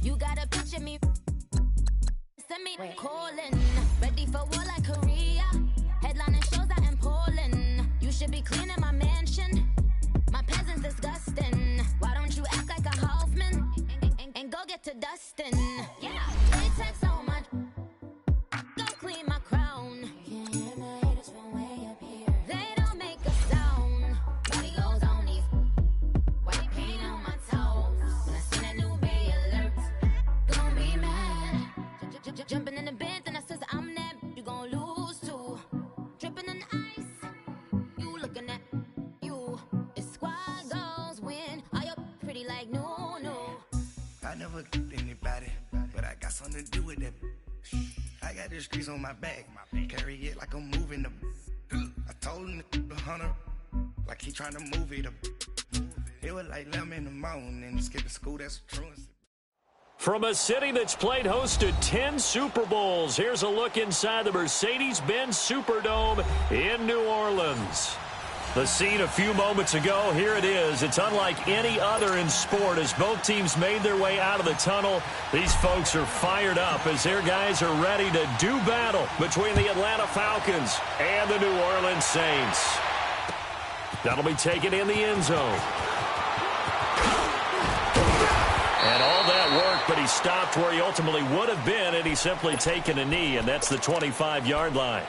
You gotta picture me. Send me calling. Ready for war like Korea. Headlining shows out in Poland. You should be cleaning my mansion. My peasants disgusting. Why don't you act like a Hoffman and go get to dustin'? Yeah, they text so much. Go clean my crown. You can hear my haters from way up here. They don't make a sound. Money goes on these white paint on my toes. When I see that new Bay alert, gon' be mad. Jumping in the bed, then I says I'm that. You gon' lose too. Dripping in ice. You looking at you. It's squad goals win. Are you pretty like no? I never anybody, but I got something to do with that. I got the streets on my back, carry it like I'm moving the. I told him the hunter, like he trying to move it up. It was like 11 in the morning, skipping school, that's true. From a city that's played host to 10 Super Bowls, here's a look inside the Mercedes-Benz Superdome in New Orleans. The scene a few moments ago, here it is. It's unlike any other in sport as both teams made their way out of the tunnel. These folks are fired up as their guys are ready to do battle between the Atlanta Falcons and the New Orleans Saints. That'll be taken in the end zone. And all that work, but he stopped where he ultimately would have been, and he's simply taken a knee, and that's the 25-yard line.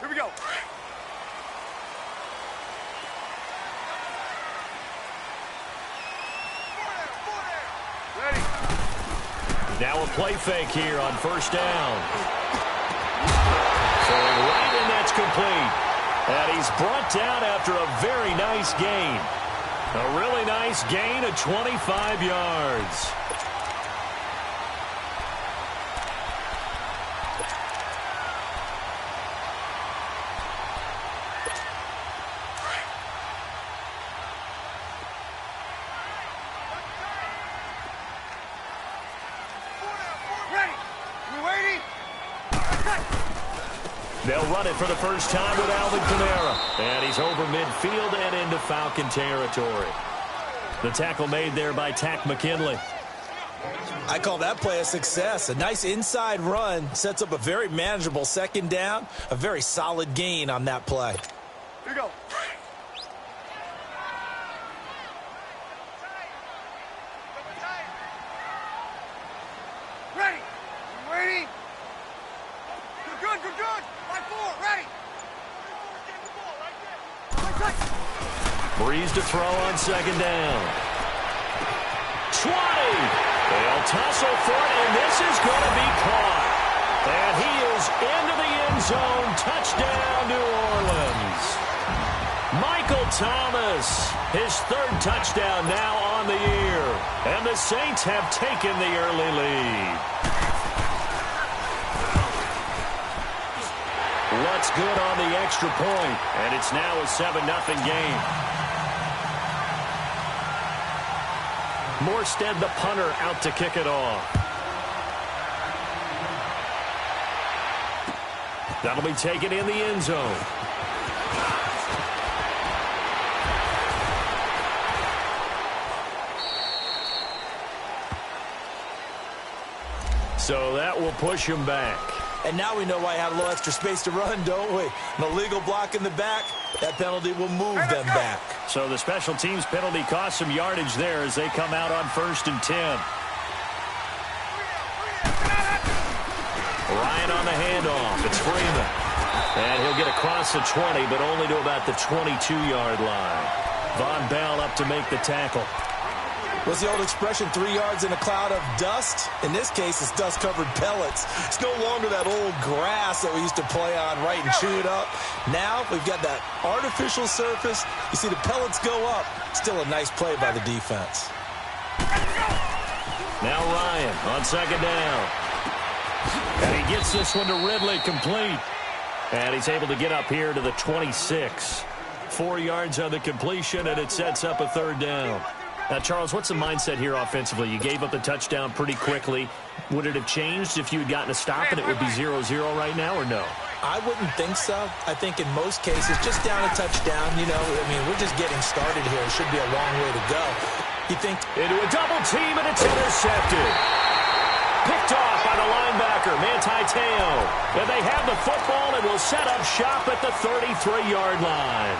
Here we go. Ready. Now a play fake here on first down. Throwing right, and that's complete. And he's brought down after a very nice gain. A really nice gain of 25 yards. They'll run it for the first time with Alvin Kamara. And he's over midfield and into Falcon territory. The tackle made there by Tack McKinley. I call that play a success. A nice inside run sets up a very manageable second down. A very solid gain on that play. Here we go. Ready. You ready? Good. Line 4, ready. Breeze to throw on second down. 20. They'll tussle for it, and this is going to be caught. And he is into the end zone. Touchdown, New Orleans. Michael Thomas, his third touchdown now on the year. And the Saints have taken the early lead. What's good on the extra point, and it's now a 7-0 game. Morstead, the punter, out to kick it off. That'll be taken in the end zone. So that will push him back. And now we know why I had a little extra space to run, don't we? An illegal block in the back, that penalty will move them back. So the special teams penalty cost some yardage there as they come out on 1st and 10. Ryan on the handoff. It's Freeman. And he'll get across the 20, but only to about the 22-yard line. Von Bell up to make the tackle. What's the old expression, 3 yards in a cloud of dust? In this case, it's dust-covered pellets. It's no longer that old grass that we used to play on, right, and chew it up. Now we've got that artificial surface. You see the pellets go up. Still a nice play by the defense. Now Ryan on second down. And he gets this one to Ridley, complete. And he's able to get up here to the 26. 4 yards on the completion, and it sets up a third down. Now, Charles, what's the mindset here offensively? You gave up the touchdown pretty quickly. Would it have changed if you had gotten a stop and it would be 0-0 right now, or no? I wouldn't think so. I think in most cases, just down a touchdown, you know, I mean, we're just getting started here. It should be a long way to go. You think... Into a double team, and it's intercepted. Picked off by the linebacker, Manti Te'o. And they have the football and will set up shop at the 33-yard line.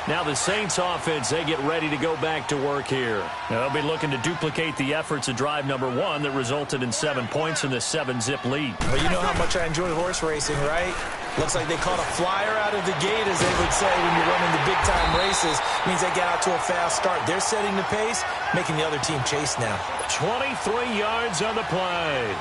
Now the Saints offense, they get ready to go back to work here. They'll be looking to duplicate the efforts of drive number 1 that resulted in 7 points in the 7-zip lead. Well, you know how much I enjoy horse racing, right? Looks like they caught a flyer out of the gate, as they would say when you're running the big-time races. Means they get out to a fast start. They're setting the pace, making the other team chase now. 23 yards on the play.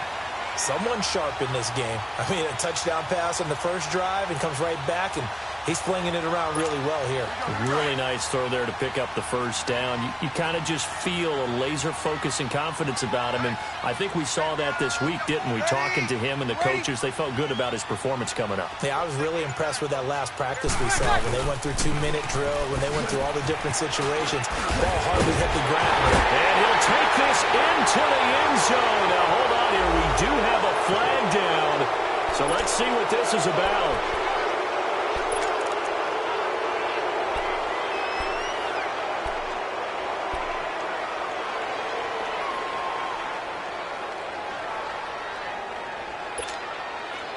Someone sharp in this game. I mean, a touchdown pass on the first drive and comes right back, and he's flinging it around really well here. Really nice throw there to pick up the first down. You kind of just feel a laser focus and confidence about him, and I think we saw that this week, didn't we? Talking to him and the coaches, they felt good about his performance coming up. Yeah, I was really impressed with that last practice we saw when they went through 2-minute drill, when they went through all the different situations. Ball hardly hit the ground. And he'll take this into the end zone. Now, hold on here. We do have a flag down, so let's see what this is about.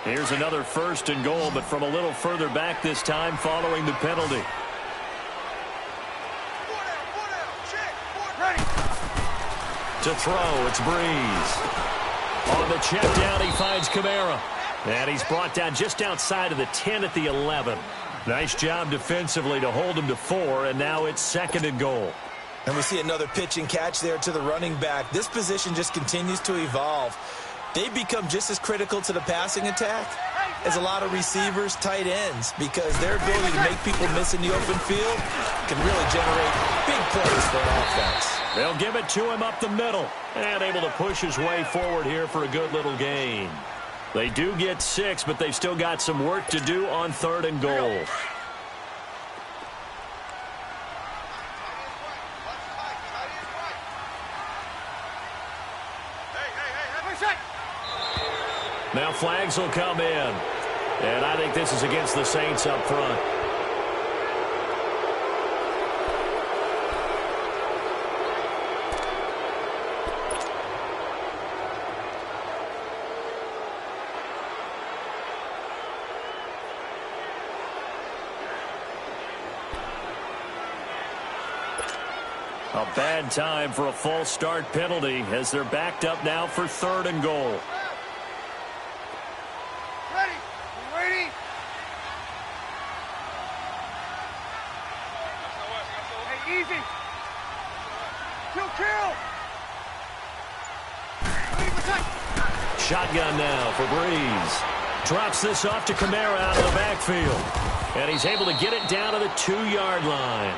Here's another 1st and goal, but from a little further back this time following the penalty. To throw, it's Breeze. On the check down, he finds Kamara. And he's brought down just outside of the 10 at the 11. Nice job defensively to hold him to 4, and now it's 2nd and goal. And we see another pitch and catch there to the running back. This position just continues to evolve. They become just as critical to the passing attack as a lot of receivers, tight ends, because their ability to make people miss in the open field can really generate big plays for an offense. They'll give it to him up the middle, and able to push his way forward here for a good little gain. They do get 6, but they've still got some work to do on 3rd and goal. Now flags will come in. And I think this is against the Saints up front. A bad time for a false start penalty as they're backed up now for 3rd and goal. Shotgun now for Breeze. Drops this off to Kamara out of the backfield. And he's able to get it down to the 2-yard line.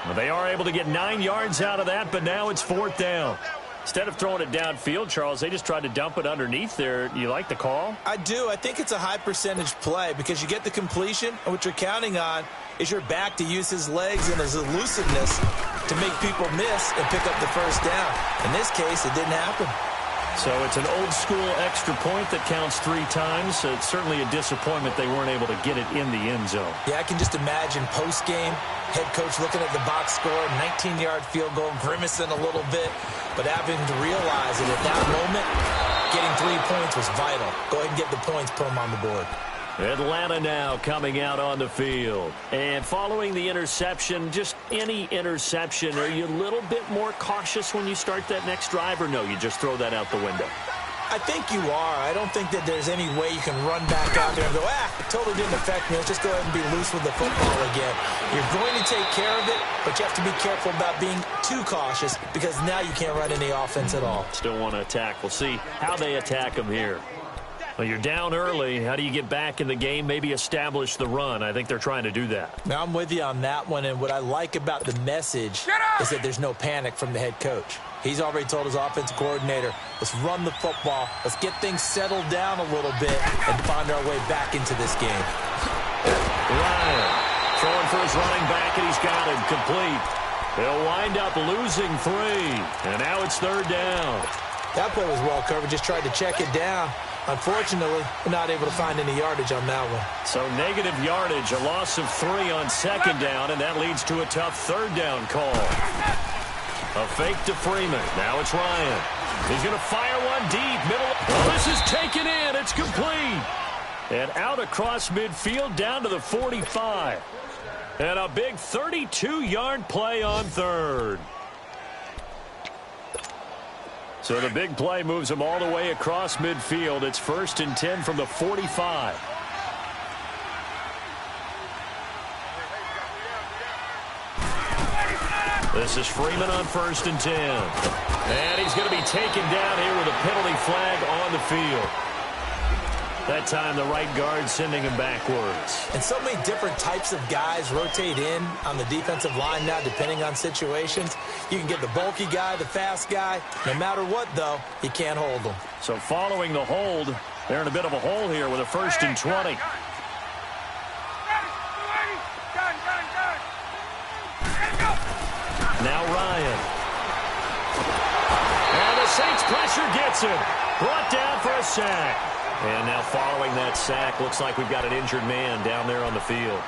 Well, they are able to get 9 yards out of that, but now it's 4th down. Instead of throwing it downfield, Charles, they just tried to dump it underneath there. You like the call? I do. I think it's a high-percentage play because you get the completion, and what you're counting on is your back to use his legs and his elusiveness to make people miss and pick up the first down. In this case, it didn't happen. So it's an old-school extra point that counts 3 times. So it's certainly a disappointment they weren't able to get it in the end zone. Yeah, I can just imagine post-game, head coach looking at the box score, 19-yard field goal, grimacing a little bit, but having to realize that at that moment, getting 3 points was vital. Go ahead and get the points, put them on the board. Atlanta now coming out on the field. And following the interception, just any interception, are you a little bit more cautious when you start that next drive, or no, you just throw that out the window? I think you are. I don't think that there's any way you can run back out there and go, it totally didn't affect me. Let's just go ahead and be loose with the football again. You're going to take care of it, but you have to be careful about being too cautious because now you can't run any offense at all. Still want to attack. We'll see how they attack them here. Well, you're down early. How do you get back in the game, maybe establish the run? I think they're trying to do that. Now, I'm with you on that one, and what I like about the message is that there's no panic from the head coach. He's already told his offensive coordinator, let's run the football, let's get things settled down a little bit and find our way back into this game. Ryan throwing for his running back, and he's got him complete. They'll wind up losing 3, and now it's 3rd down. That play was well covered, just tried to check it down. Unfortunately, we're not able to find any yardage on that one. So negative yardage, a loss of 3 on 2nd down, and that leads to a tough 3rd down call. A fake to Freeman. Now it's Ryan. He's going to fire one deep. Middle. Oh, this is taken in. It's complete. And out across midfield down to the 45. And a big 32-yard play on 3rd. So the big play moves him all the way across midfield. It's 1st and 10 from the 45. This is Freeman on 1st and 10. And he's going to be taken down here with a penalty flag on the field. That time the right guard sending him backwards. And so many different types of guys rotate in on the defensive line now, depending on situations. You can get the bulky guy, the fast guy. No matter what, though, you can't hold them. So following the hold, they're in a bit of a hole here with a 1st and 20. Now Ryan. And the Saints pressure gets him. Brought down for a sack. And now following that sack, looks like we've got an injured man down there on the field.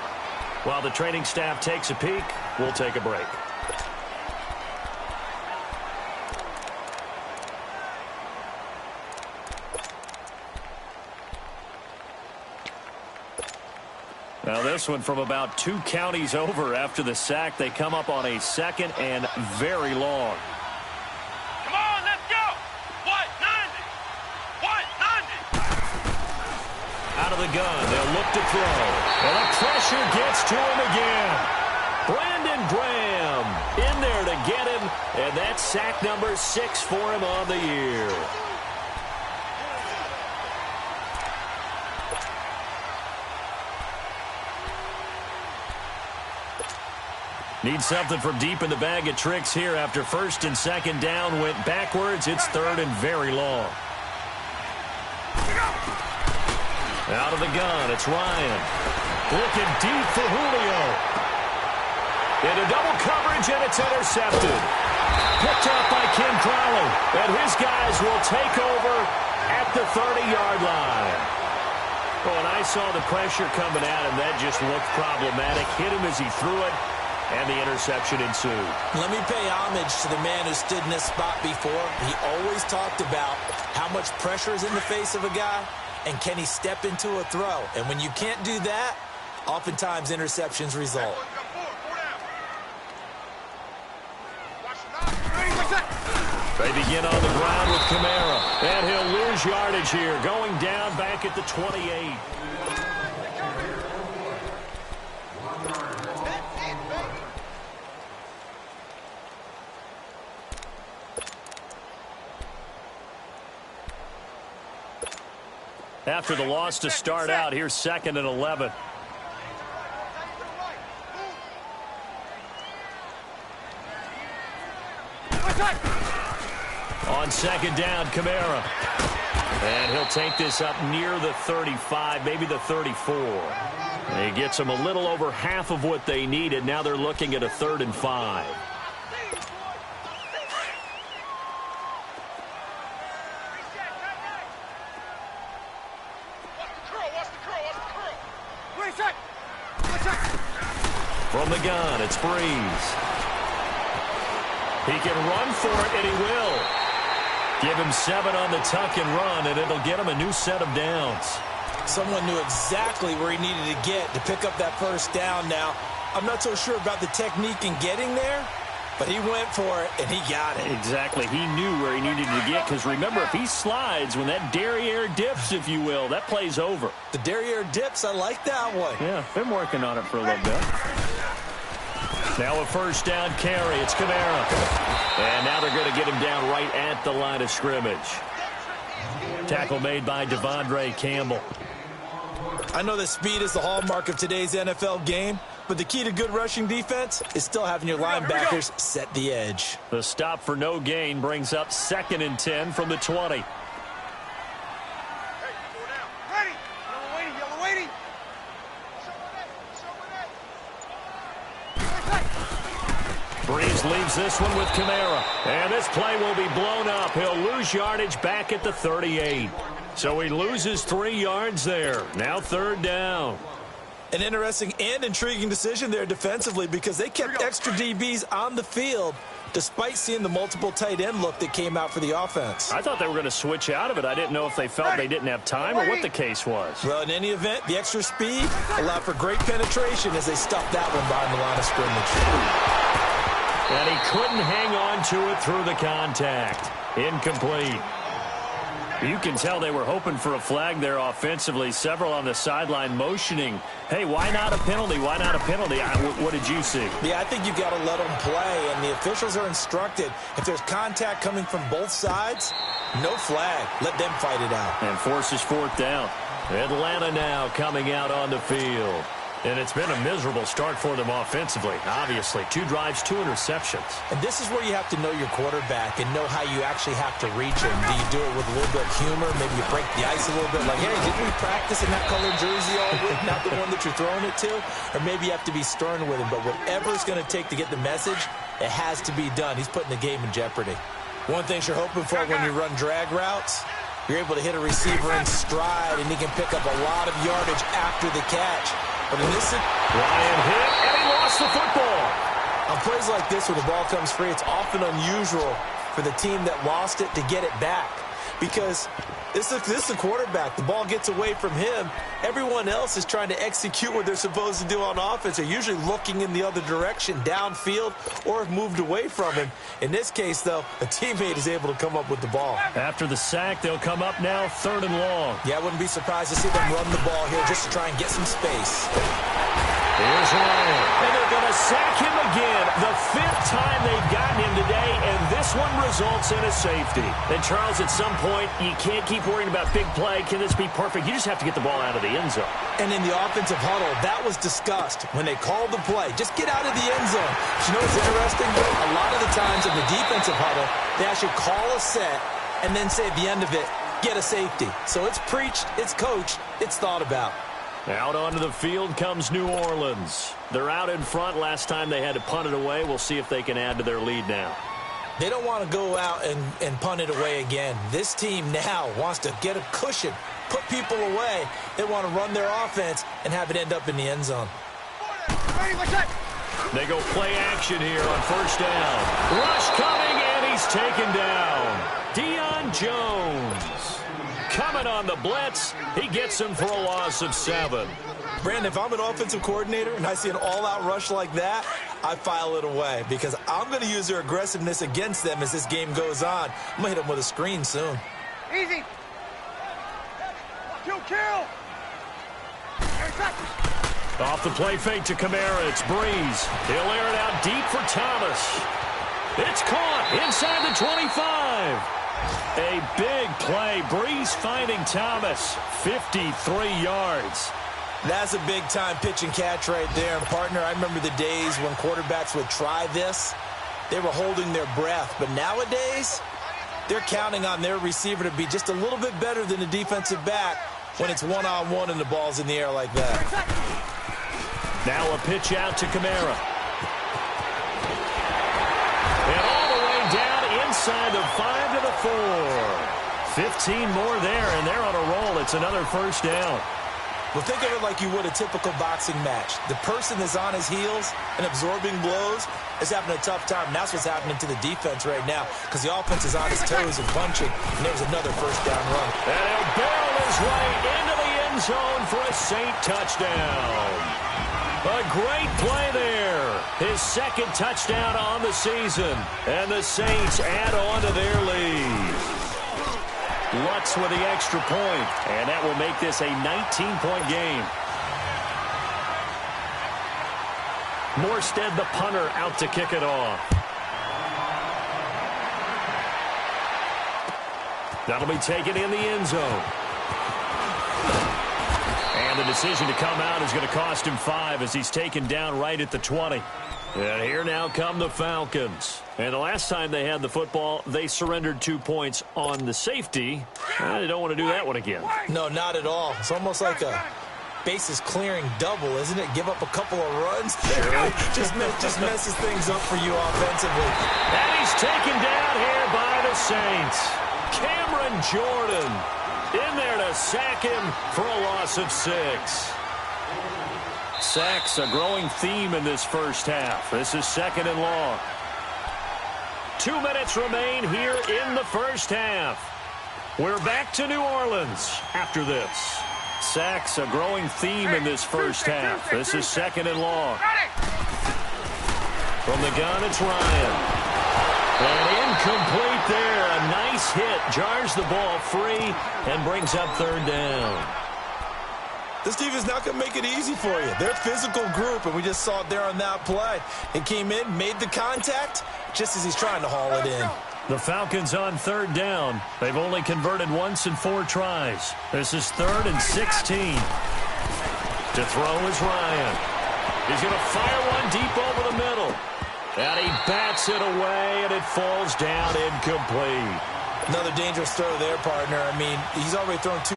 While the training staff takes a peek, we'll take a break. Now this one from about 2 counties over after the sack. They come up on a 2nd and very long. Come on, let's go! What? 90! What? 90! Out of the gun, they'll look to throw. And the pressure gets to him again. Brandon Graham in there to get him. And that's sack number 6 for him on the year. Need something from deep in the bag of tricks here after 1st and 2nd down went backwards. It's 3rd and very long. Out of the gun, it's Ryan. Looking deep for Julio. Into double coverage, and it's intercepted. Picked up by Kim Crowley. And his guys will take over at the 30-yard line. Well, and I saw the pressure coming at him. That just looked problematic. Hit him as he threw it. And the interception ensued. Let me pay homage to the man who stood in this spot before. He always talked about how much pressure is in the face of a guy, and can he step into a throw. And when you can't do that, oftentimes interceptions result. They begin on the ground with Kamara. And he'll lose yardage here, going down back at the 28. After the loss to start out, here's 2nd and 11. On 2nd down, Kamara. And he'll take this up near the 35, maybe the 34. And he gets them a little over half of what they needed. Now they're looking at a 3rd and 5. From the gun, it's Breeze. He can run for it, and he will. Give him 7 on the tuck and run, and it'll get him a new set of downs. Someone knew exactly where he needed to get to pick up that 1st down now. I'm not so sure about the technique in getting there, but he went for it, and he got it. Exactly. He knew where he needed to get, because remember, if he slides, when that derriere dips, if you will, that play's over. The derriere dips, I like that one. Yeah, been working on it for a little bit. Now a 1st down carry. It's Kamara. And now they're going to get him down right at the line of scrimmage. Tackle made by Devondre Campbell. I know that speed is the hallmark of today's NFL game, but the key to good rushing defense is still having your linebackers set the edge. The stop for no gain brings up 2nd and 10 from the 20. Ready. Yellow waiting. grabs this one with Kamara. And this play will be blown up. He'll lose yardage back at the 38. So he loses 3 yards there. Now 3rd down. An interesting and intriguing decision there defensively because they kept extra DBs on the field despite seeing the multiple tight end look that came out for the offense. I thought they were going to switch out of it. I didn't know if they felt they didn't have time or what the case was. Well, in any event, the extra speed allowed for great penetration as they stuffed that one behind the line of scrimmage. And he couldn't hang on to it through the contact. Incomplete. You can tell they were hoping for a flag there offensively. Several on the sideline motioning, hey, why not a penalty? Why not a penalty? What did you see? Yeah, I think you've got to let them play, and the officials are instructed. If there's contact coming from both sides, no flag. Let them fight it out. And forces 4th down. Atlanta now coming out on the field. And it's been a miserable start for them offensively, obviously. 2 drives, 2 interceptions. And this is where you have to know your quarterback and know how you actually have to reach him. Do you do it with a little bit of humor? Maybe you break the ice a little bit like, hey, didn't we practice in that colored jersey all week, not the one that you're throwing it to? Or maybe you have to be stern with him. But whatever it's going to take to get the message, it has to be done. He's putting the game in jeopardy. One thing you're hoping for when you run drag routes, you're able to hit a receiver in stride, and he can pick up a lot of yardage after the catch. But in this, Ryan hit, and he lost the football. On plays like this where the ball comes free, it's often unusual for the team that lost it to get it back. Because this is the quarterback. The ball gets away from him. Everyone else is trying to execute what they're supposed to do on offense. They're usually looking in the other direction, downfield, or have moved away from him. In this case, though, a teammate is able to come up with the ball. After the sack, they'll come up now 3rd and long. Yeah, I wouldn't be surprised to see them run the ball here just to try and get some space. Here's Ryan. And they're going to sack him again. The 5th time they've gotten him today, and this one results in a safety. And, Charles, at some point, you can't keep worrying about big play. Can this be perfect? You just have to get the ball out of the end zone. And in the offensive huddle, that was discussed when they called the play. Just get out of the end zone. But you know what's interesting? A lot of the times in the defensive huddle, they actually call a set and then say at the end of it, get a safety. So it's preached, it's coached, it's thought about. Out onto the field comes New Orleans. They're out in front. Last time they had to punt it away. We'll see if they can add to their lead now. They don't want to go out and punt it away again. This team now wants to get a cushion, put people away. They want to run their offense and have it end up in the end zone. They go play action here on 1st down. Rush coming, and he's taken down. Deion Jones. Coming on the blitz, he gets him for a loss of 7. Brandon, if I'm an offensive coordinator and I see an all-out rush like that, I file it away because I'm going to use their aggressiveness against them as this game goes on. I'm going to hit them with a screen soon. Easy. Kill. Off the play fake to Kamara, it's Breeze. He'll air it out deep for Thomas. It's caught inside the 25. A big play. Breeze finding Thomas. 53 yards. That's a big-time pitch and catch right there. And, partner, I remember the days when quarterbacks would try this. They were holding their breath. But nowadays, they're counting on their receiver to be just a little bit better than the defensive back when it's one-on-one and the ball's in the air like that. Now a pitch out to Kamara. And all the way down inside the 5 to the 4. 15 more there, and they're on a roll. It's another 1st down. Well, think of it like you would a typical boxing match. The person that's on his heels and absorbing blows is having a tough time. And that's what's happening to the defense right now because the offense is on his toes and punching. And there's another 1st down run. And he'll barrel his way into the end zone for a Saint touchdown. A great play there. His 2nd touchdown on the season. And the Saints add on to their lead. Lutz with the extra point, and that will make this a 19-point game. Morstead, the punter, out to kick it off. That'll be taken in the end zone. And the decision to come out is going to cost him 5 as he's taken down right at the 20. And here now come the Falcons. And the last time they had the football, they surrendered 2 points on the safety. They don't want to do that one again. No, not at all. It's almost like bases clearing double, isn't it? Give up a couple of runs there. Just messes things up for you offensively. And he's taken down here by the Saints. Cameron Jordan in there to sack him for a loss of 6. Sacks a growing theme in this first half. This is 2nd and long. 2 minutes remain here in the first half. We're back to New Orleans after this. Sacks a growing theme in this first half. This is 2nd and long. From the gun, it's Ryan. And incomplete there. A nice hit. Jars the ball free and brings up 3rd down. This defense is not going to make it easy for you. They're a physical group, and we just saw it there on that play. He came in, made the contact, just as he's trying to haul it in. The Falcons on 3rd down. They've only converted once in 4 tries. This is 3rd and 16. To throw is Ryan. He's going to fire one deep over the middle. And he bats it away, and it falls down incomplete. Another dangerous throw there, partner. I mean, he's already thrown 2.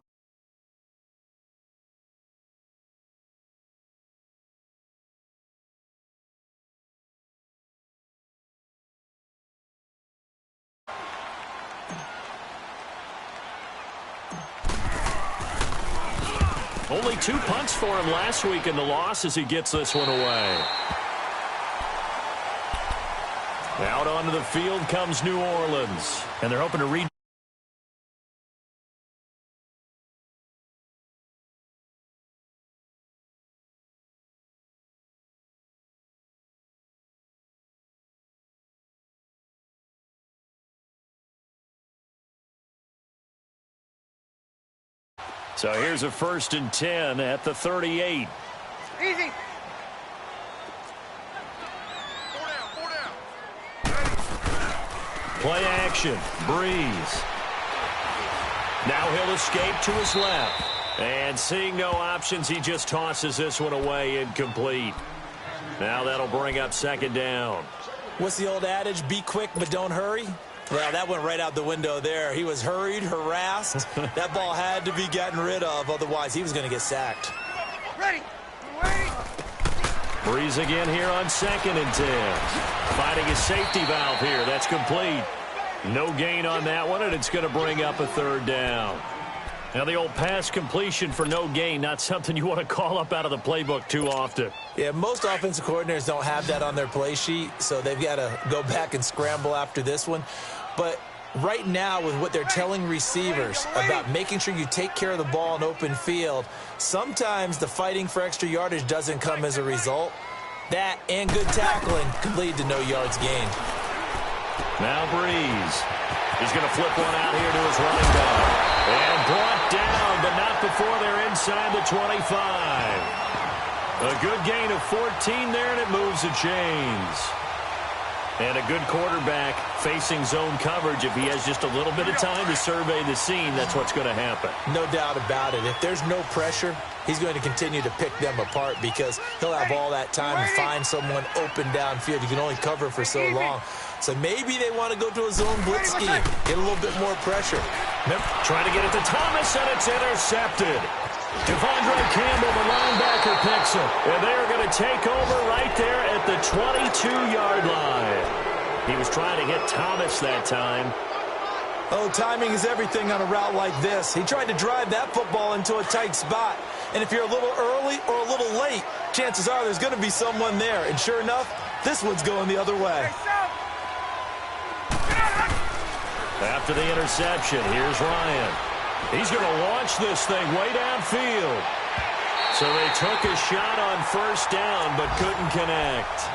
Only 2 punts for him last week in the loss as he gets this one away. Out onto the field comes New Orleans, and they're hoping to read. So here's a 1st and 10 at the 38. Easy. 4 down. Play action. Breeze. Now he'll escape to his left. And seeing no options, he just tosses this one away incomplete. Now that'll bring up 2nd down. What's the old adage? Be quick, but don't hurry. Well, that went right out the window there. He was hurried, harassed. That ball had to be gotten rid of. Otherwise, he was going to get sacked. Ready. Wait. Breeze again here on 2nd and 10. Finding a safety valve here. That's complete. No gain on that one, and it's going to bring up a 3rd down. Now, the old pass completion for no gain, not something you want to call up out of the playbook too often. Yeah, most offensive coordinators don't have that on their play sheet, so they've got to go back and scramble after this one. But right now, with what they're telling receivers about making sure you take care of the ball in open field, sometimes the fighting for extra yardage doesn't come as a result. That and good tackling could lead to no yards gained. Now Breeze. He's going to flip one out here to his running back. And brought down, but not before they're inside the 25. A good gain of 14 there, and it moves the chains. And a good quarterback facing zone coverage. If he has just a little bit of time to survey the scene, that's what's going to happen. No doubt about it. If there's no pressure, he's going to continue to pick them apart because he'll have all that time to find someone open downfield. You can only cover for so long. So maybe they want to go to a zone blitz scheme, get a little bit more pressure. Trying to get it to Thomas, and it's intercepted. Devondre Campbell, the linebacker, picks it. And they're going to take over right there at the 22-yard line. He was trying to hit Thomas that time. Oh, timing is everything on a route like this. He tried to drive that football into a tight spot. And if you're a little early or a little late, chances are there's going to be someone there. And sure enough, this one's going the other way. After the interception, here's Ryan. He's going to launch this thing way downfield. So they took a shot on 1st down, but couldn't connect.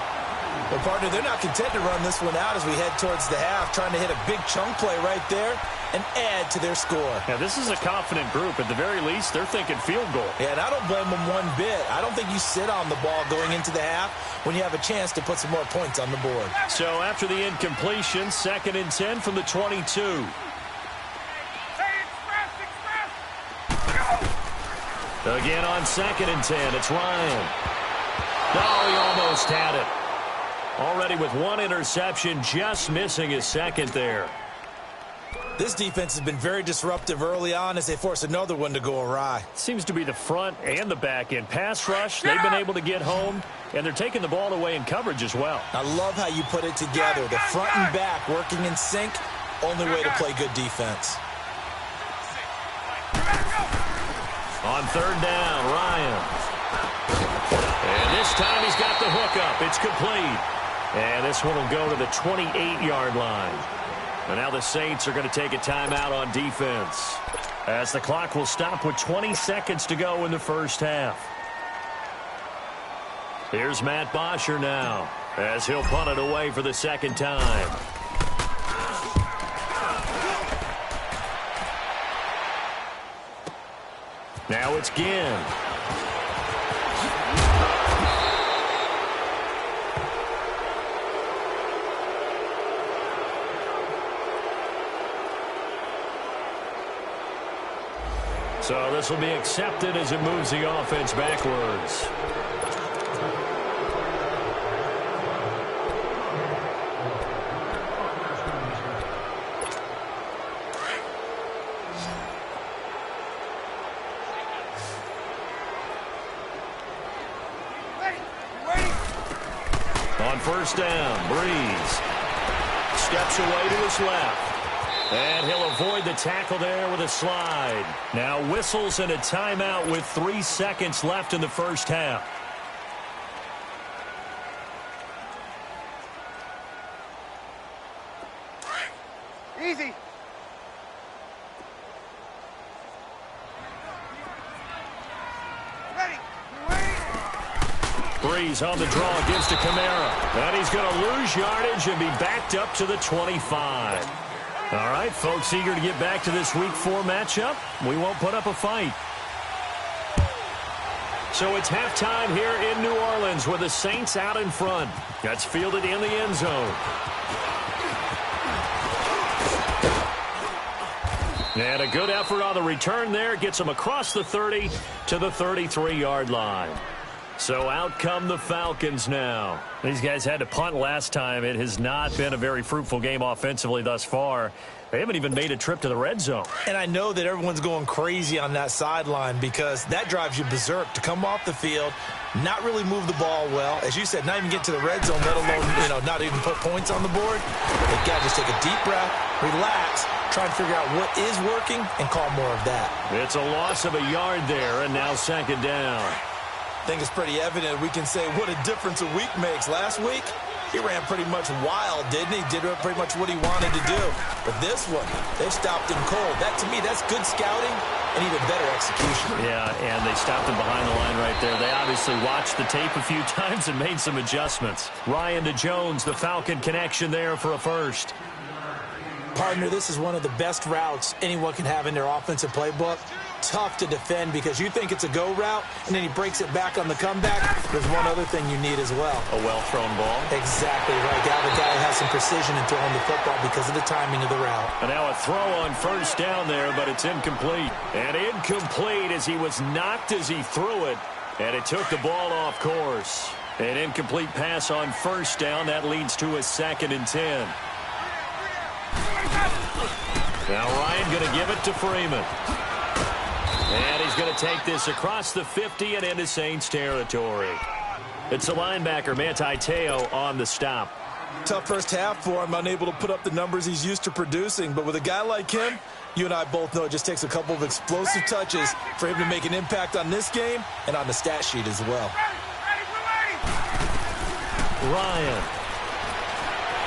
Well, partner, they're not content to run this one out as we head towards the half, trying to hit a big chunk play right there and add to their score. Now, this is a confident group. At the very least, they're thinking field goal. Yeah, and I don't blame them one bit. I don't think you sit on the ball going into the half when you have a chance to put some more points on the board. So after the incompletion, 2nd and 10 from the 22. Again on 2nd and 10, it's Ryan. No, he almost had it. Already with one interception, just missing his 2nd there. This defense has been very disruptive early on as they force another one to go awry. Seems to be the front and the back end. Pass rush, they've been able to get home, and they're taking the ball away in coverage as well. I love how you put it together. The front and back working in sync, only way to play good defense. On third down, Ryan. And this time he's got the hookup. It's complete. And this one will go to the 28-yard line. And now the Saints are going to take a timeout on defense, as the clock will stop with 20 seconds to go in the first half. Here's Matt Bosher now, as he'll punt it away for the second time. Now it's Ginn. So this will be accepted as it moves the offense backwards. On first down, Breeze steps away to his left. And he'll avoid the tackle there with a slide. Now whistles and a timeout with 3 seconds left in the first half. Easy. Ready. Breeze on the draw, gives to Kamara. And he's going to lose yardage and be backed up to the 25. All right, folks, eager to get back to this Week 4 matchup. We won't put up a fight. So it's halftime here in New Orleans with the Saints out in front. That's fielded in the end zone. And a good effort on the return there. Gets them across the 30 to the 33-yard line. So out come the Falcons now. These guys had to punt last time. It has not been a very fruitful game offensively thus far. They haven't even made a trip to the red zone. And I know that everyone's going crazy on that sideline because that drives you berserk to come off the field, not really move the ball well. As you said, not even get to the red zone, let alone, not even put points on the board. They've got to just take a deep breath, relax, try and figure out what is working, and call more of that. It's a loss of a yard there, and now second down. I think it's pretty evident we can say what a difference a week makes. Last week, he ran pretty much wild, didn't he? Did pretty much what he wanted to do. But this one, they stopped him cold. That, to me, that's good scouting and even better execution. Yeah, and they stopped him behind the line right there. They obviously watched the tape a few times and made some adjustments. Ryan to Jones, the Falcon connection there for a first. Partner, this is one of the best routes anyone can have in their offensive playbook. Tough to defend because you think it's a go route, and then he breaks it back on the comeback. There's one other thing you need as well. A well-thrown ball. Exactly right. The guy has some precision in throwing the football because of the timing of the route. And now a throw on first down there, but it's incomplete. And incomplete as he was knocked as he threw it, and it took the ball off course. An incomplete pass on first down. That leads to a 2nd and 10. Now Ryan going to give it to Freeman. And he's going to take this across the 50 and into Saints territory. It's the linebacker, Manti Te'o, on the stop. Tough first half for him, unable to put up the numbers he's used to producing. But with a guy like him, you and I both know it just takes a couple of explosive touches for him to make an impact on this game and on the stat sheet as well. Ryan.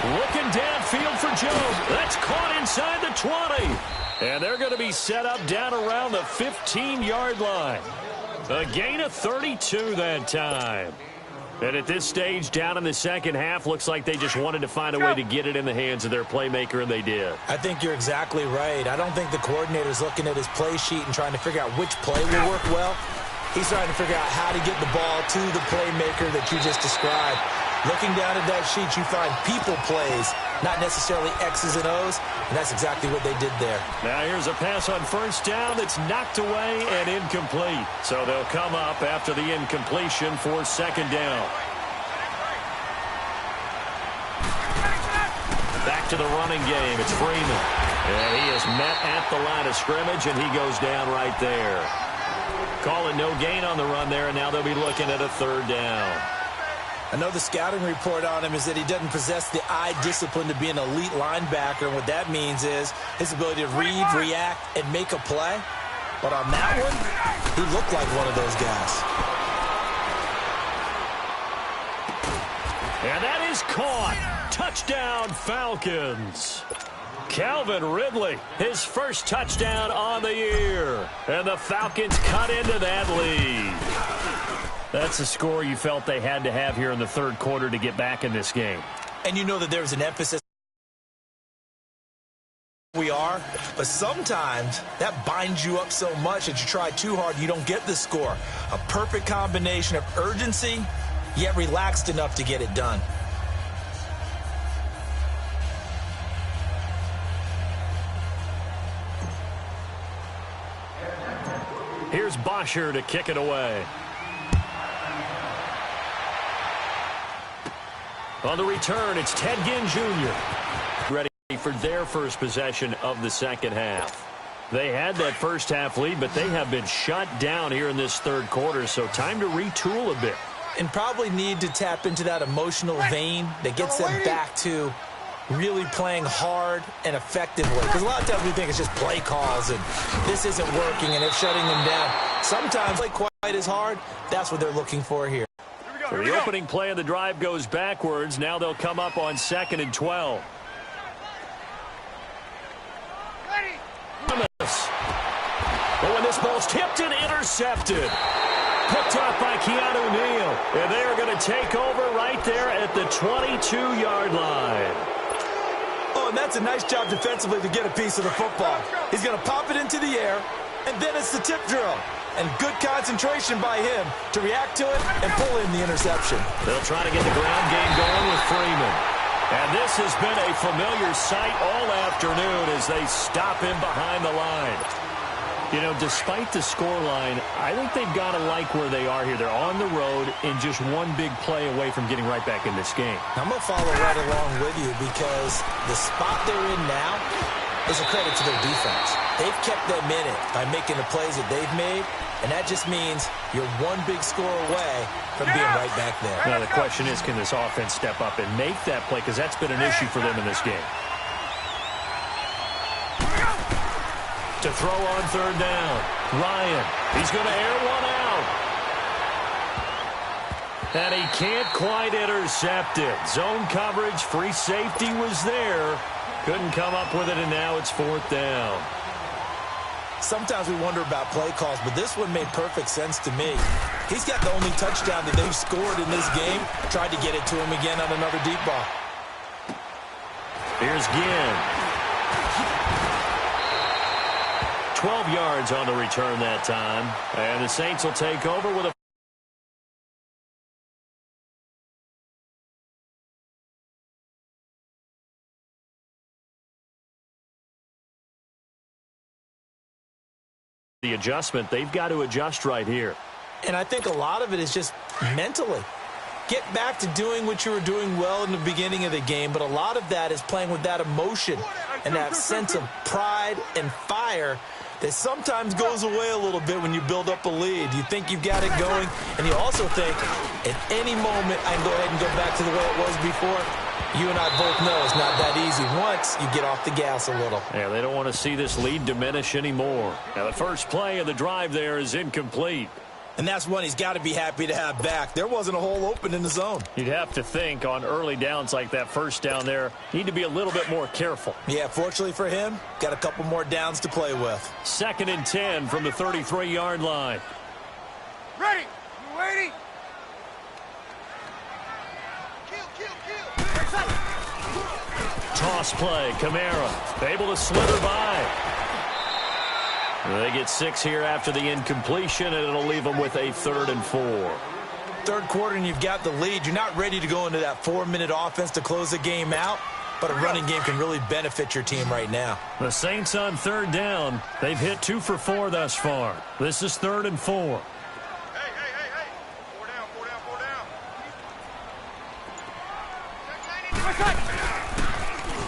Looking downfield for Jones. That's caught inside the 20. And they're going to be set up down around the 15-yard line. A gain of 32 that time. And at this stage, down in the second half, looks like they just wanted to find a way to get it in the hands of their playmaker, and they did. I think you're exactly right. I don't think the coordinator's looking at his play sheet and trying to figure out which play will work well. He's trying to figure out how to get the ball to the playmaker that you just described. Looking down at that sheet, you find people plays, not necessarily X's and O's, and that's exactly what they did there. Now here's a pass on first down that's knocked away and incomplete. So they'll come up after the incompletion for second down. Back to the running game. It's Freeman. And he is met at the line of scrimmage, and he goes down right there. Calling no gain on the run there, and now they'll be looking at a third down. I know the scouting report on him is that he doesn't possess the eye discipline to be an elite linebacker. And what that means is his ability to read, react, and make a play. But on that one, he looked like one of those guys. And that is caught. Touchdown, Falcons. Calvin Ridley, his first touchdown on the year. And the Falcons cut into that lead. That's the score you felt they had to have here in the third quarter to get back in this game. And you know that there's an emphasis. We are, but sometimes that binds you up so much that you try too hard, you don't get the score. A perfect combination of urgency, yet relaxed enough to get it done. Here's Bosher to kick it away. On the return, it's Ted Ginn Jr. ready for their first possession of the second half. They had that first half lead, but they have been shut down here in this third quarter, so time to retool a bit. And probably need to tap into that emotional vein that gets them back to really playing hard and effectively. Because a lot of times we think it's just play calls and this isn't working and it's shutting them down. Sometimes play quite as hard. That's what they're looking for here. So the opening play of the drive goes backwards. Now they'll come up on 2nd and 12. But when this ball's tipped and intercepted. Picked off by Keanu Neal. And they are going to take over right there at the 22-yard line. Oh, and that's a nice job defensively to get a piece of the football. He's going to pop it into the air, and then it's the tip drill. And good concentration by him to react to it and pull in the interception. They'll try to get the ground game going with Freeman. And this has been a familiar sight all afternoon as they stop him behind the line. You know, despite the scoreline, I think they've got to like where they are here. They're on the road and just one big play away from getting right back in this game. I'm going to follow right along with you because the spot they're in now is a credit to their defense. They've kept them in it by making the plays that they've made, and that just means you're one big score away from being right back there. Now the question is, can this offense step up and make that play? Because that's been an issue for them in this game. To throw on third down. Ryan, he's going to air one out. And he can't quite intercept it. Zone coverage, free safety was there. Couldn't come up with it, and now it's 4th down. Sometimes we wonder about play calls, but this one made perfect sense to me. He's got the only touchdown that they've scored in this game. Tried to get it to him again on another deep ball. Here's Ginn. 12 yards on the return that time. And the Saints will take over with a the adjustment. They've got to adjust right here. And I think a lot of it is just mentally. Get back to doing what you were doing well in the beginning of the game, but a lot of that is playing with that emotion and that sense of pride and fire that sometimes goes away a little bit when you build up a lead. You think you've got it going, and you also think at any moment I can go ahead and go back to the way it was before. You and I both know it's not that easy once you get off the gas a little. Yeah, they don't want to see this lead diminish anymore. Now, the first play of the drive there is incomplete. And that's one he's got to be happy to have back. There wasn't a hole open in the zone. You'd have to think on early downs like that first down there, need to be a little bit more careful. Yeah, fortunately for him, got a couple more downs to play with. 2nd and 10 from the 33-yard line. Ready? You ready? Toss play, Kamara, able to slither by. They get 6 here after the incompletion, and it'll leave them with a 3rd and 4. Third quarter, and you've got the lead. You're not ready to go into that 4-minute offense to close the game out, but a running game can really benefit your team right now. The Saints on 3rd down. They've hit 2 for 4 thus far. This is 3rd and 4. Hey. 4 down.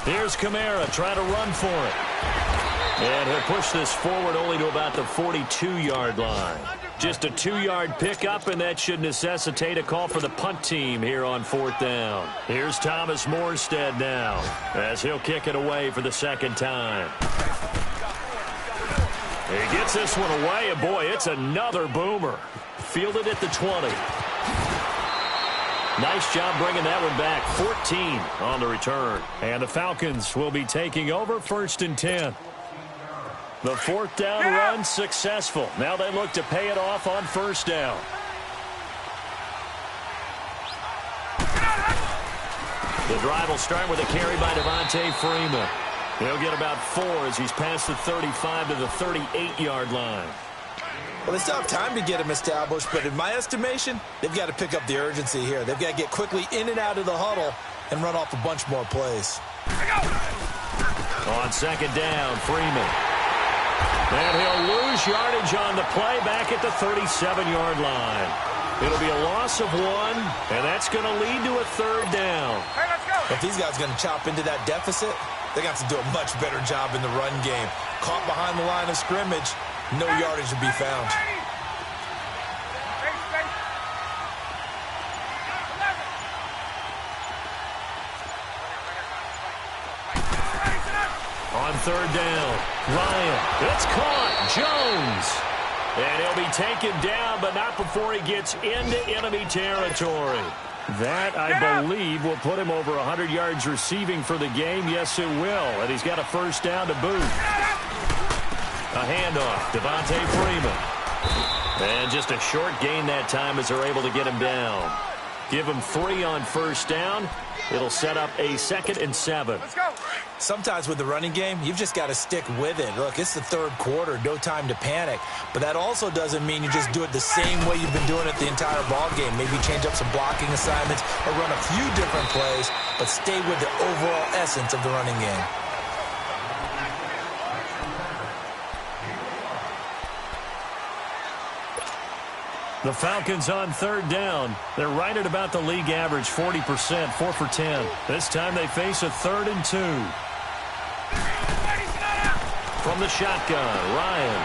Here's Kamara trying to run for it. And he'll push this forward only to about the 42-yard line. Just a 2-yard pickup, and that should necessitate a call for the punt team here on 4th down. Here's Thomas Morstead now, as he'll kick it away for the second time. He gets this one away, and boy, it's another boomer. Fielded at the 20. Nice job bringing that one back. 14 on the return. And the Falcons will be taking over 1st and 10. The 4th down run successful. Now they look to pay it off on 1st down. The drive will start with a carry by Devontae Freeman. He'll get about 4 as he's past the 35 to the 38-yard line. Well, they still have time to get him established, but in my estimation, they've got to pick up the urgency here. They've got to get quickly in and out of the huddle and run off a bunch more plays. On 2nd down, Freeman. And he'll lose yardage on the play back at the 37-yard line. It'll be a loss of 1, and that's going to lead to a 3rd down. Hey, let's go. If these guys are going to chop into that deficit, they're going to have to do a much better job in the run game. Caught behind the line of scrimmage, no yardage to be found. On 3rd down, Ryan. It's caught. Jones. And he'll be taken down, but not before he gets into enemy territory. That, I believe, will put him over 100 yards receiving for the game. Yes, it will. And he's got a 1st down to boot. A handoff. Devontae Freeman. And just a short gain that time as they're able to get him down. Give him 3 on 1st down. It'll set up a 2nd and 7. Let's go. Sometimes with the running game, you've just got to stick with it. Look, it's the 3rd quarter, no time to panic. But that also doesn't mean you just do it the same way you've been doing it the entire ball game. Maybe change up some blocking assignments or run a few different plays, but stay with the overall essence of the running game. The Falcons on 3rd down. They're right at about the league average, 40%, 4 for 10. This time they face a 3rd and 2. From the shotgun, Ryan.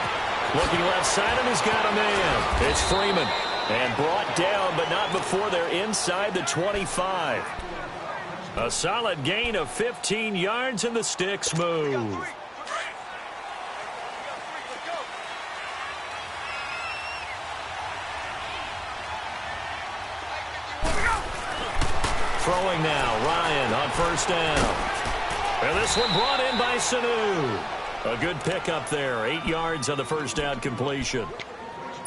Looking left side, and he's got a man. It's Freeman. And brought down, but not before they're inside the 25. A solid gain of 15 yards, and the sticks move. Throwing now, Ryan on 1st down. And this one brought in by Sanu. A good pickup there, 8 yards on the 1st down completion.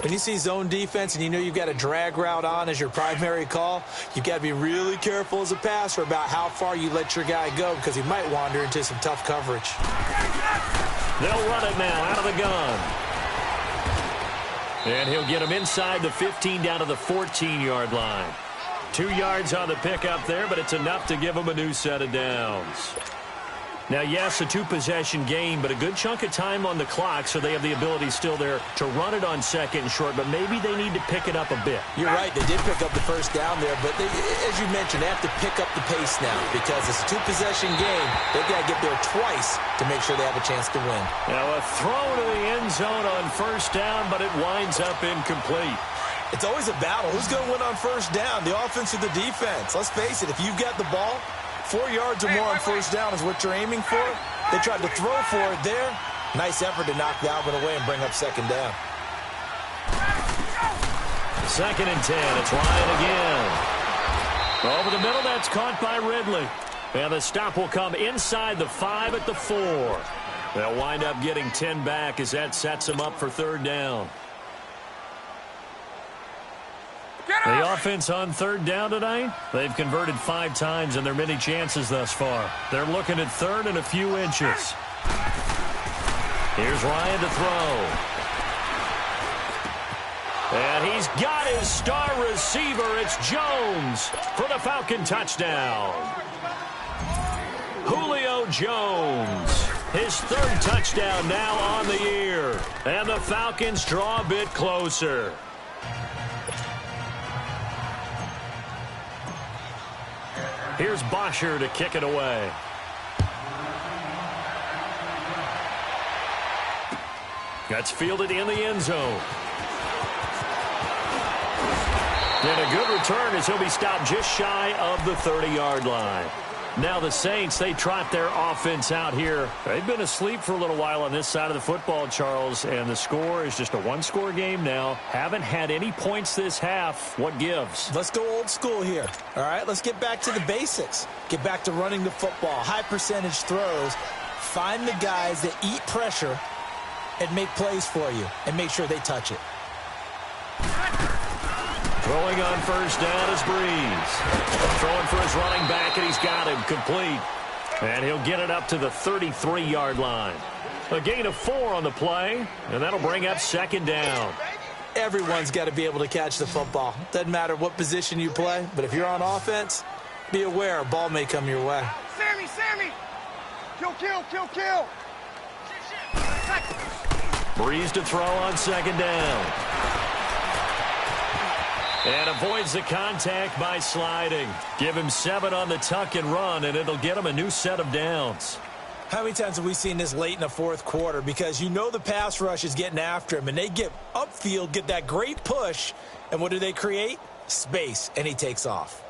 When you see zone defense and you know you've got a drag route on as your primary call, you've got to be really careful as a passer about how far you let your guy go because he might wander into some tough coverage. They'll run it now out of the gun. And he'll get him inside the 15 down to the 14-yard line. 2 yards on the pickup there, but it's enough to give them a new set of downs. Now, yes, a 2-possession game, but a good chunk of time on the clock, so they have the ability still there to run it on 2nd and short, but maybe they need to pick it up a bit. You're right. They did pick up the 1st down there, but they, as you mentioned, they have to pick up the pace now because it's a 2-possession game. They've got to get there twice to make sure they have a chance to win. Now, a throw to the end zone on 1st down, but it winds up incomplete. It's always a battle. Who's going to win on 1st down, the offense or the defense? Let's face it, if you've got the ball, 4 yards or more on 1st down is what you're aiming for. They tried to throw for it there. Nice effort to knock that one away and bring up 2nd down. 2nd and 10. It's Ryan again. Over the middle, that's caught by Ridley. And the stop will come inside the 5 at the 4. They'll wind up getting 10 back as that sets them up for 3rd down. The offense on 3rd down tonight, they've converted 5 times in their many chances thus far. They're looking at 3rd and a few inches. Here's Ryan to throw. And he's got his star receiver. It's Jones for the Falcon touchdown. Julio Jones, his 3rd touchdown now on the year. And the Falcons draw a bit closer. Here's Bosher to kick it away. That's fielded in the end zone. And a good return as he'll be stopped just shy of the 30-yard line. Now the Saints, they trot their offense out here. They've been asleep for a little while on this side of the football, Charles, and the score is just a one-score game now. Haven't had any points this half. What gives? Let's go old school here. All right, let's get back to the basics. Get back to running the football, high percentage throws. Find the guys that eat pressure and make plays for you and make sure they touch it. Throwing on first down is Breeze. Throwing for his running back, and he's got him complete. And he'll get it up to the 33-yard line. A gain of 4 on the play, and that'll bring up second down. Everyone's got to be able to catch the football. Doesn't matter what position you play, but if you're on offense, be aware a ball may come your way. Sammy! Kill! Breeze to throw on second down. And avoids the contact by sliding. Give him 7 on the tuck and run, and it'll get him a new set of downs. How many times have we seen this late in the fourth quarter? Because you know the pass rush is getting after him, and they get upfield, get that great push, and what do they create? Space, and he takes off.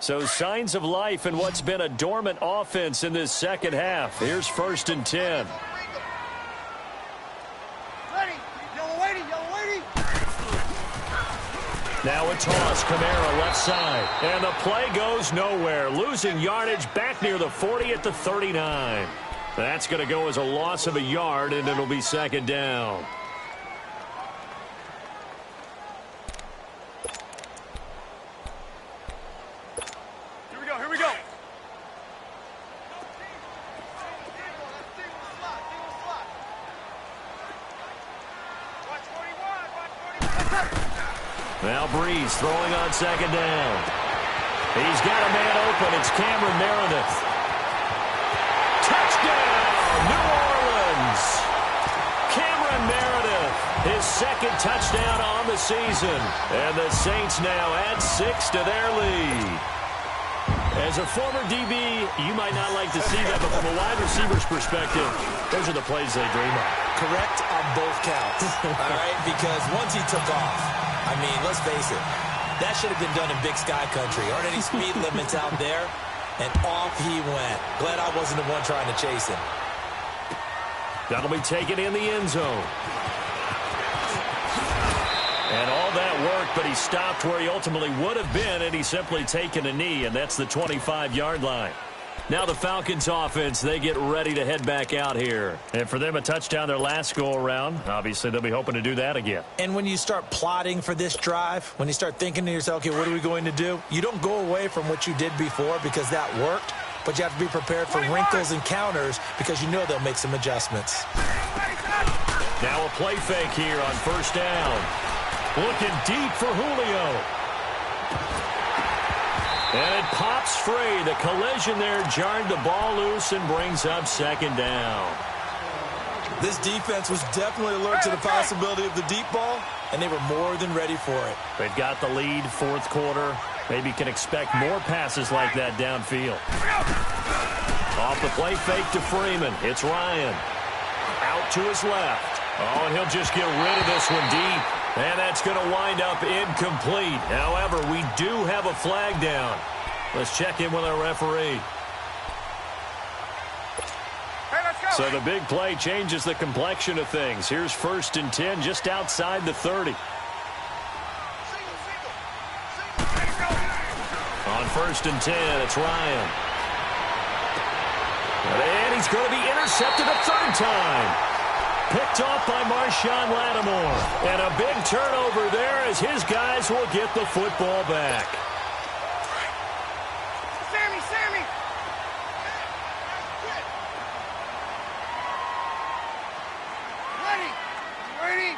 So signs of life in what's been a dormant offense in this second half. Here's 1st and 10. Now a toss, Kamara left side. And the play goes nowhere. Losing yardage back near the 40 at the 39. That's going to go as a loss of a yard, and it'll be second down. Here we go. Now Breeze throwing on second down. He's got a man open. It's Cameron Meredith. Touchdown, New Orleans. Cameron Meredith, his second touchdown on the season. And the Saints now add 6 to their lead. As a former DB, you might not like to see that, but from a wide receiver's perspective, those are the plays they dream of. Correct on both counts, all right? Because once he took off, I mean, let's face it, that should have been done in Big Sky Country. Aren't any speed limits out there? And off he went. Glad I wasn't the one trying to chase him. That'll be taken in the end zone. And all that worked, but he stopped where he ultimately would have been, and he's simply taken a knee, and that's the 25-yard line. Now the Falcons offense, they get ready to head back out here. And for them, a touchdown their last go-around. Obviously, they'll be hoping to do that again. And when you start plotting for this drive, when you start thinking to yourself, okay, what are we going to do? You don't go away from what you did before because that worked, but you have to be prepared for wrinkles and counters because you know they'll make some adjustments. Now a play fake here on first down. Looking deep for Julio. And it pops free. The collision there jarred the ball loose and brings up second down. This defense was definitely alert to the possibility of the deep ball, and they were more than ready for it. They've got the lead, fourth quarter. Maybe can expect more passes like that downfield. Off the play fake to Freeman. It's Ryan. Out to his left. Oh, and he'll just get rid of this one deep. And that's going to wind up incomplete. However, we do have a flag down. Let's check in with our referee. Hey, let's go. So the big play changes the complexion of things. Here's 1st and 10 just outside the 30. On 1st and 10, it's Ryan. And he's going to be intercepted a third time. Picked off by Marshawn Lattimore. And a big turnover there as his guys will get the football back. Sammy! Ready!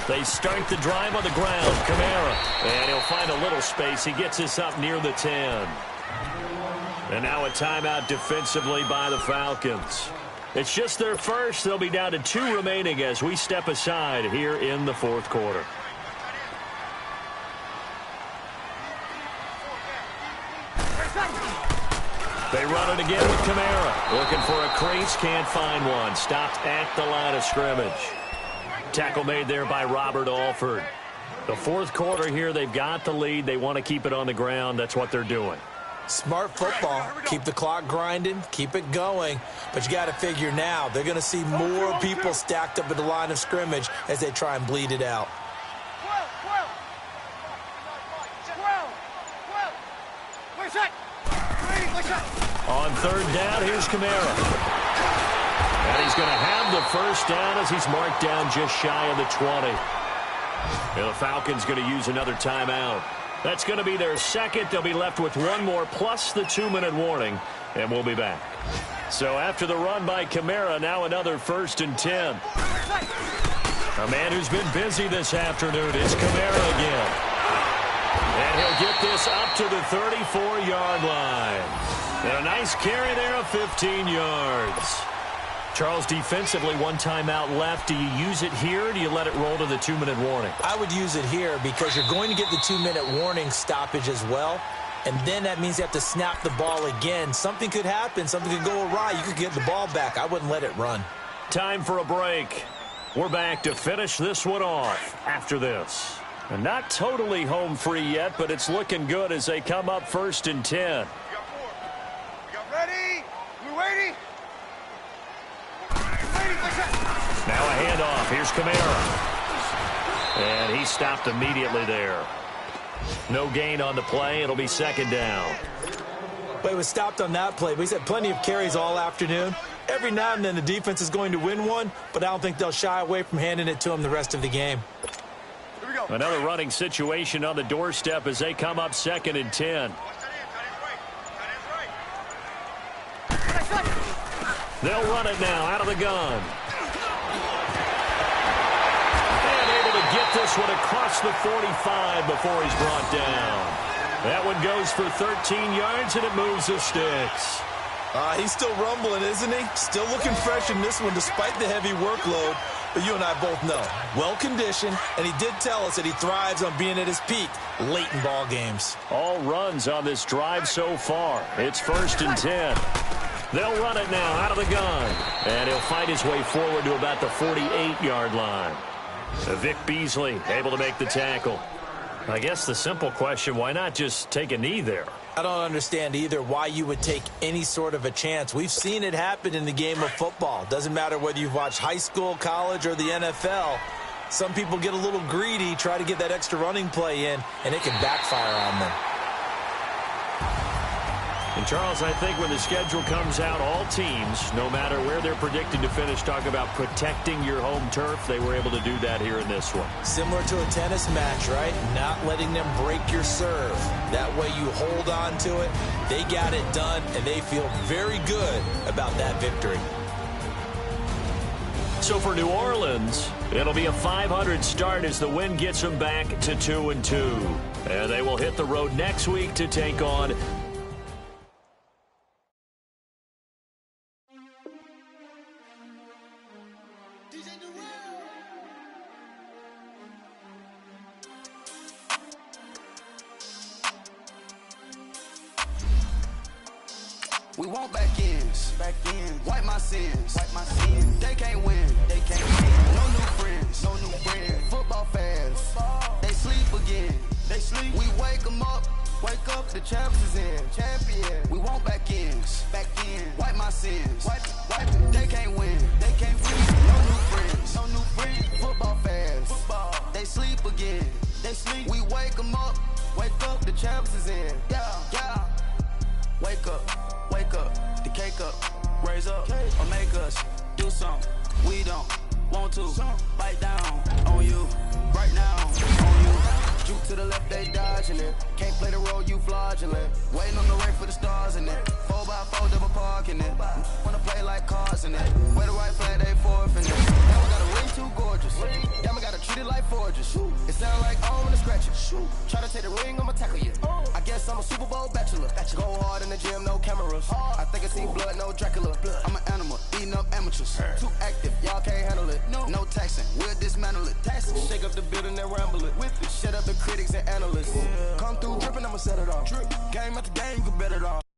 They start the drive on the ground. Kamara. And he'll find a little space. He gets us up near the 10. And now a timeout defensively by the Falcons. It's just their first. They'll be down to 2 remaining as we step aside here in the fourth quarter. They run it again with Kahme. Looking for a crease, can't find one. Stopped at the line of scrimmage. Tackle made there by Robert Alford. The fourth quarter here, they've got the lead. They want to keep it on the ground. That's what they're doing. Smart football. Keep the clock grinding. Keep it going. But you got to figure now, they're going to see more people stacked up at the line of scrimmage as they try and bleed it out. On third down, here's Kahme. And he's going to have the first down as he's marked down just shy of the 20. And the Falcons going to use another timeout. That's going to be their second. They'll be left with one more plus the 2-minute warning, and we'll be back. So after the run by Kahme, now another 1st and 10. A man who's been busy this afternoon is Kahme again. And he'll get this up to the 34-yard line. And a nice carry there of 15 yards. Charles, defensively, one timeout left. Do you use it here, or do you let it roll to the 2-minute warning? I would use it here because you're going to get the 2-minute warning stoppage as well. And then that means you have to snap the ball again. Something could happen. Something could go awry. You could get the ball back. I wouldn't let it run. Time for a break. We're back to finish this one off after this. And not totally home free yet, but it's looking good as they come up 1st and 10. Ready? We waiting? Now a handoff. Here's Kahme. And he stopped immediately there. No gain on the play. It'll be 2nd down. But it was stopped on that play. But he's had plenty of carries all afternoon. Every now and then the defense is going to win one, but I don't think they'll shy away from handing it to him the rest of the game. Here we go. Another running situation on the doorstep as they come up 2nd and 10. They'll run it now out of the gun. And able to get this one across the 45 before he's brought down. That one goes for 13 yards, and it moves the sticks. He's still rumbling, isn't he? Still looking fresh in this one despite the heavy workload. But you and I both know, well-conditioned, and he did tell us that he thrives on being at his peak late in ball games. All runs on this drive so far. It's 1st and 10. They'll run it now out of the gun. And he'll fight his way forward to about the 48-yard line. Vic Beasley able to make the tackle. I guess the simple question, why not just take a knee there? I don't understand either why you would take any sort of a chance. We've seen it happen in the game of football. Doesn't matter whether you've watched high school, college, or the NFL. Some people get a little greedy, try to get that extra running play in, and it can backfire on them. And, Charles, I think when the schedule comes out, all teams, no matter where they're predicted to finish, talk about protecting your home turf. They were able to do that here in this one. Similar to a tennis match, right? Not letting them break your serve. That way you hold on to it. They got it done, and they feel very good about that victory. So for New Orleans, it'll be a 500 start as the win gets them back to 2-2. And they will hit the road next week to take on We want back ends, wipe my sins, They can't win, No new friends, Football fans, they sleep again, We wake them up, the champs is in, We want back ends, wipe my sins, They can't win, No new friends, Football fans, they sleep again, We wake them up, the champs is in, yeah. Wake up, the cake up, raise up, or make us do something we don't want to. Bite down on you, right now, on you. Juke to the left, they dodging it. Can't play the role, you fraudulent. Waiting on the rain for the stars in it. 4x4 double parking it. Wanna play like cars in it. Where the right flag, they forfeit it. Now we got a ring too gorgeous. Damn, I gotta treat it like forges. It sound like I'm gonna scratch it. Try to take the ring, I'ma tackle you. I guess I'm a Super Bowl bachelor. Go hard in the gym, no cameras. I think I seen blood, no Dracula. I'm an animal, eating up amateurs. Too active, y'all can't handle it. No taxing, we'll dismantle it. Shake up the building and ramble it. With it. Shut up the critics and analysts. Come through dripping, I'ma set it off. Game after game, you can bet it off.